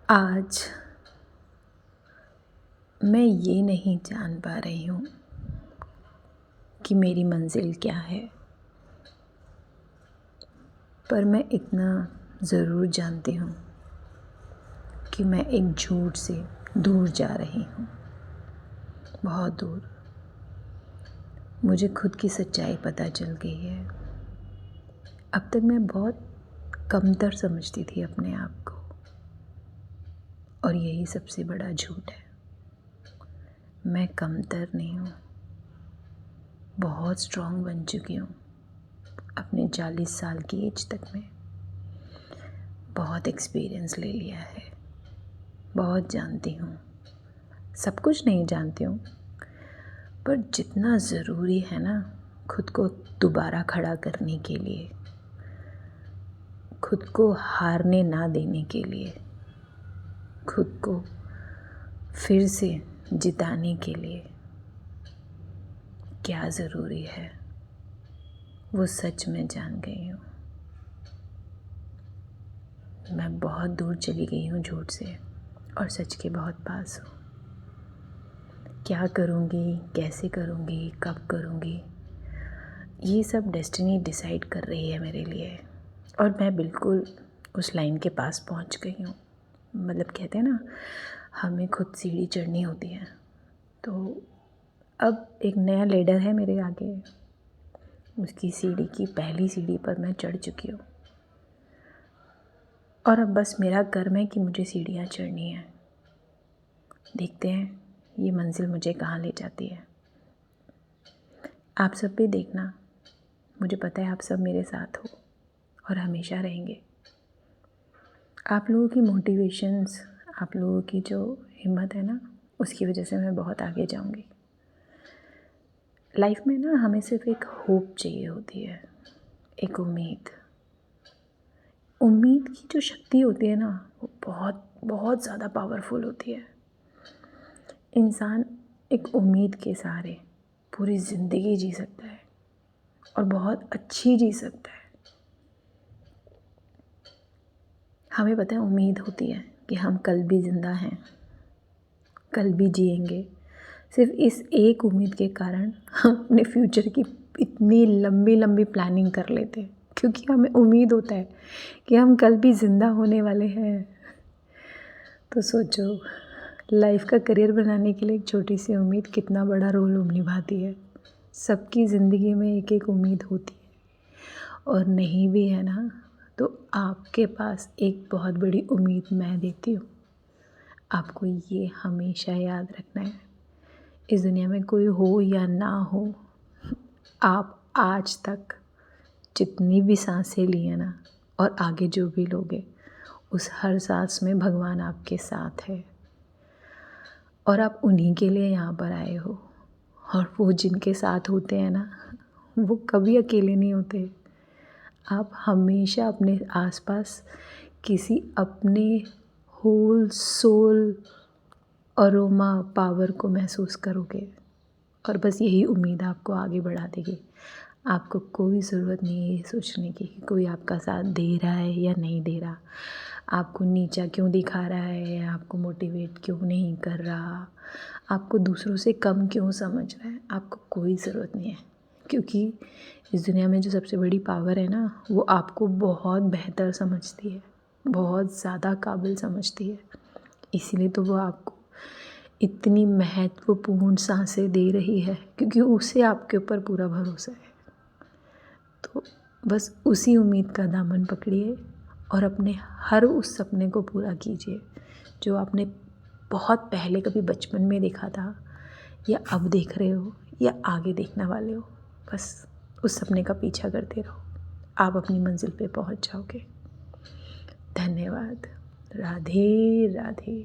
आज मैं ये नहीं जान पा रही हूँ कि मेरी मंजिल क्या है, पर मैं इतना ज़रूर जानती हूँ कि मैं एक झूठ से दूर जा रही हूँ, बहुत दूर। मुझे खुद की सच्चाई पता चल गई है। अब तक मैं बहुत कमतर समझती थी अपने आप को, और यही सबसे बड़ा झूठ है। मैं कमतर नहीं हूँ, बहुत स्ट्रॉन्ग बन चुकी हूँ अपने 40 साल की एज तक में। बहुत एक्सपीरियंस ले लिया है, बहुत जानती हूँ। सब कुछ नहीं जानती हूँ, पर जितना ज़रूरी है ना खुद को दोबारा खड़ा करने के लिए, खुद को हारने ना देने के लिए, खुद को फिर से जिताने के लिए क्या ज़रूरी है, वो सच में जान गई हूँ। मैं बहुत दूर चली गई हूँ झूठ से, और सच के बहुत पास हूँ। क्या करूँगी, कैसे करूँगी, कब करूँगी, ये सब डेस्टिनी डिसाइड कर रही है मेरे लिए। और मैं बिल्कुल उस लाइन के पास पहुँच गई हूँ। मतलब कहते हैं ना, हमें खुद सीढ़ी चढ़नी होती है। तो अब एक नया लेडर है मेरे आगे, उसकी सीढ़ी की पहली सीढ़ी पर मैं चढ़ चुकी हूँ, और अब बस मेरा कर्म है कि मुझे सीढ़ियाँ चढ़नी है। देखते हैं ये मंजिल मुझे कहाँ ले जाती है। आप सब भी देखना, मुझे पता है आप सब मेरे साथ हो और हमेशा रहेंगे। आप लोगों की मोटिवेशंस, आप लोगों की जो हिम्मत है ना, उसकी वजह से मैं बहुत आगे जाऊंगी। लाइफ में ना हमें सिर्फ एक होप चाहिए होती है, एक उम्मीद। उम्मीद की जो शक्ति होती है ना, वो बहुत बहुत ज़्यादा पावरफुल होती है। इंसान एक उम्मीद के सहारे पूरी ज़िंदगी जी सकता है, और बहुत अच्छी जी सकता है। हमें पता है उम्मीद होती है कि हम कल भी ज़िंदा हैं, कल भी जिएंगे। सिर्फ इस एक उम्मीद के कारण हम अपने फ्यूचर की इतनी लंबी लंबी प्लानिंग कर लेते हैं, क्योंकि हमें उम्मीद होता है कि हम कल भी ज़िंदा होने वाले हैं। तो सोचो, लाइफ का करियर बनाने के लिए एक छोटी सी उम्मीद कितना बड़ा रोल निभाती है। सबकी ज़िंदगी में एक एक उम्मीद होती है, और नहीं भी है ना, तो आपके पास एक बहुत बड़ी उम्मीद मैं देती हूँ। आपको ये हमेशा याद रखना है, इस दुनिया में कोई हो या ना हो, आप आज तक जितनी भी सांसें ली हैं ना, और आगे जो भी लोगे, उस हर सांस में भगवान आपके साथ है, और आप उन्हीं के लिए यहाँ पर आए हो। और वो जिनके साथ होते हैं ना, वो कभी अकेले नहीं होते। आप हमेशा अपने आसपास किसी अपने होल सोल अरोमा पावर को महसूस करोगे, और बस यही उम्मीद आपको आगे बढ़ा देगी। आपको कोई ज़रूरत नहीं है ये सोचने की कि कोई आपका साथ दे रहा है या नहीं दे रहा, आपको नीचा क्यों दिखा रहा है, या आपको मोटिवेट क्यों नहीं कर रहा, आपको दूसरों से कम क्यों समझ रहा है। आपको कोई ज़रूरत नहीं है, क्योंकि इस दुनिया में जो सबसे बड़ी पावर है ना, वो आपको बहुत बेहतर समझती है, बहुत ज़्यादा काबिल समझती है। इसीलिए तो वो आपको इतनी महत्वपूर्ण सांसें दे रही है, क्योंकि उसे आपके ऊपर पूरा भरोसा है। तो बस उसी उम्मीद का दामन पकड़िए, और अपने हर उस सपने को पूरा कीजिए जो आपने बहुत पहले कभी बचपन में देखा था, या अब देख रहे हो, या आगे देखने वाले हो। बस उस सपने का पीछा करते रहो, आप अपनी मंजिल पे पहुंच जाओगे। धन्यवाद। राधे राधे।